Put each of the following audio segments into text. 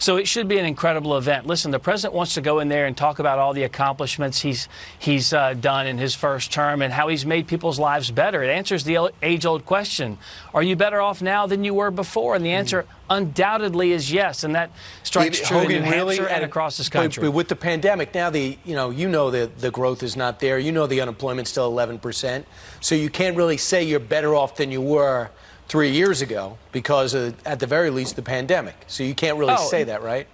So it should be an incredible event. Listen, the president wants to go in there and talk about all the accomplishments he's done in his first term and how he's made people's lives better. It answers the age-old question, are you better off now than you were before? And the answer undoubtedly is yes, and that strikes true in New Hampshire and across this country. But with the pandemic, now the growth is not there. The unemployment's still 11%. So you can't really say you're better off than you were 3 years ago because of, at the very least, the pandemic. So you can't really say that, right?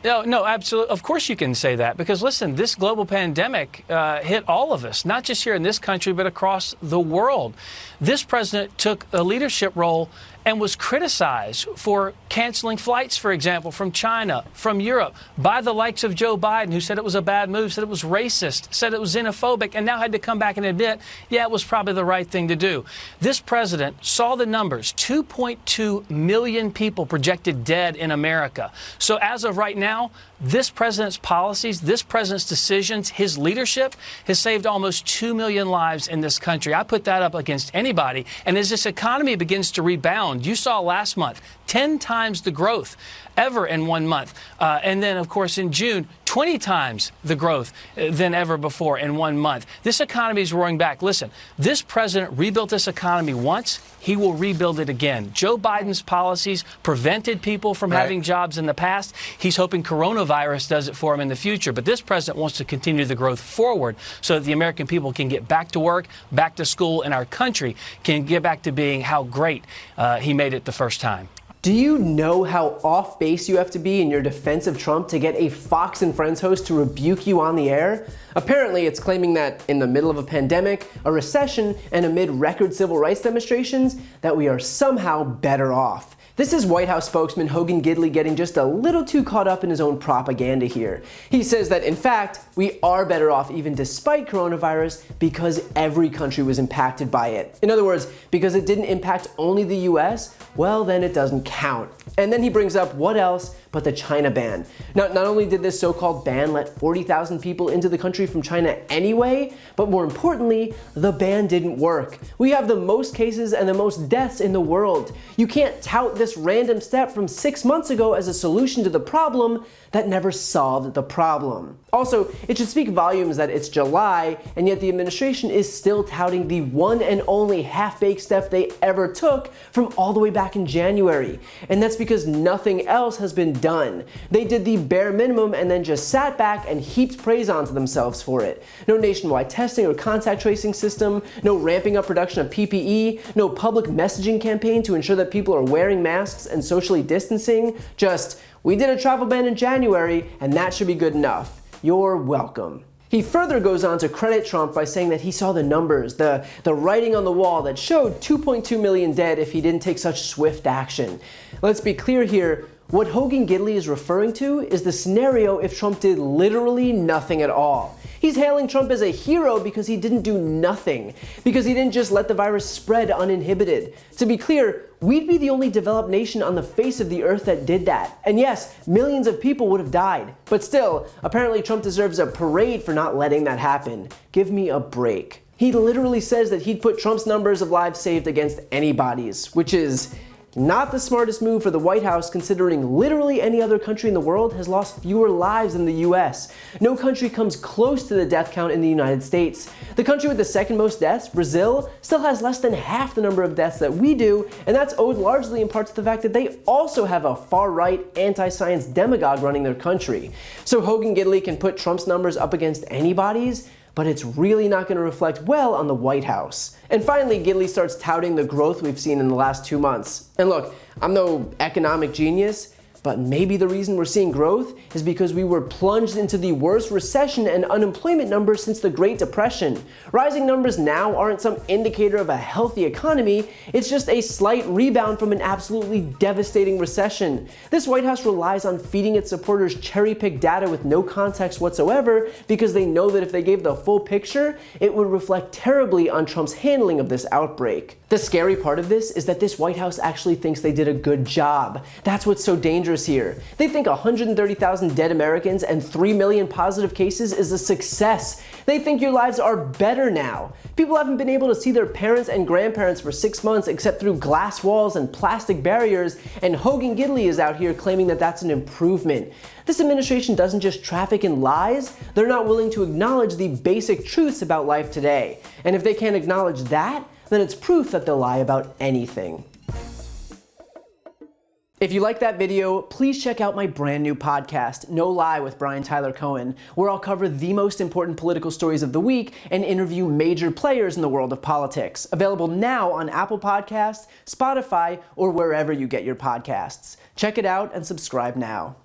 No, absolutely. Of course you can say that because, listen, this global pandemic hit all of us, not just here in this country, but across the world. This president took a leadership role and was criticized for canceling flights, for example, from China, from Europe, by the likes of Joe Biden, who said it was a bad move, said it was racist, said it was xenophobic, and now had to come back and admit, yeah, it was probably the right thing to do. This president saw the numbers, 2.2 million people projected dead in America. So as of right now, this president's policies, this president's decisions, his leadership has saved almost 2 million lives in this country. I put that up against anybody. And as this economy begins to rebound, you saw last month 10 times the growth ever in 1 month. And then, of course, in June, 20 times the growth than ever before in 1 month. This economy is roaring back. Listen, this president rebuilt this economy once. He will rebuild it again. Joe Biden's policies prevented people from having jobs in the past. He's hoping coronavirus does it for him in the future. But this president wants to continue the growth forward so that the American people can get back to work, back to school, and our country can get back to being how great he made it the first time. Do you know how off base you have to be in your defense of Trump to get a Fox and Friends host to rebuke you on the air? Apparently, it's claiming that in the middle of a pandemic, a recession, and amid record civil rights demonstrations, that we are somehow better off. This is White House spokesman Hogan Gidley getting just a little too caught up in his own propaganda here. He says that, in fact, we are better off even despite coronavirus because every country was impacted by it. In other words, because it didn't impact only the US, well, then it doesn't count. And then he brings up what else but the China ban. Now, not only did this so-called ban let 40,000 people into the country from China anyway, but more importantly, the ban didn't work. We have the most cases and the most deaths in the world. You can't tout this random step from 6 months ago as a solution to the problem that never solved the problem. Also, it should speak volumes that it's July, and yet the administration is still touting the one and only half-baked step they ever took from all the way back in January. And that's because nothing else has been done. They did the bare minimum and then just sat back and heaped praise onto themselves for it. No nationwide testing or contact tracing system, no ramping up production of PPE, no public messaging campaign to ensure that people are wearing masks and socially distancing. Just, we did a travel ban in January, and that should be good enough. You're welcome. He further goes on to credit Trump by saying that he saw the numbers, the writing on the wall that showed 2.2 million dead if he didn't take such swift action. Let's be clear here. What Hogan Gidley is referring to is the scenario if Trump did literally nothing at all. He's hailing Trump as a hero because he didn't do nothing, because he didn't just let the virus spread uninhibited. To be clear, we'd be the only developed nation on the face of the earth that did that. And yes, millions of people would have died. But still, apparently Trump deserves a parade for not letting that happen. Give me a break. He literally says that he'd put Trump's numbers of lives saved against anybody's, which is not the smartest move for the White House, considering literally any other country in the world has lost fewer lives than the US. No country comes close to the death count in the United States. The country with the second most deaths, Brazil, still has less than half the number of deaths that we do, and that's owed largely in part to the fact that they also have a far-right, anti-science demagogue running their country. So Hogan Gidley can put Trump's numbers up against anybody's, but it's really not going to reflect well on the White House. And finally, Gidley starts touting the growth we've seen in the last 2 months. And look, I'm no economic genius, but maybe the reason we're seeing growth is because we were plunged into the worst recession and unemployment numbers since the Great Depression. Rising numbers now aren't some indicator of a healthy economy, it's just a slight rebound from an absolutely devastating recession. This White House relies on feeding its supporters cherry-picked data with no context whatsoever because they know that if they gave the full picture, it would reflect terribly on Trump's handling of this outbreak. The scary part of this is that this White House actually thinks they did a good job. That's what's so dangerous dangerous here. They think 130,000 dead Americans and 3 million positive cases is a success. They think your lives are better now. People haven't been able to see their parents and grandparents for 6 months except through glass walls and plastic barriers, and Hogan Gidley is out here claiming that that's an improvement. This administration doesn't just traffic in lies, they're not willing to acknowledge the basic truths about life today. And if they can't acknowledge that, then it's proof that they'll lie about anything. If you like that video, please check out my brand new podcast, No Lie with Brian Tyler Cohen, where I'll cover the most important political stories of the week and interview major players in the world of politics. Available now on Apple Podcasts, Spotify, or wherever you get your podcasts. Check it out and subscribe now.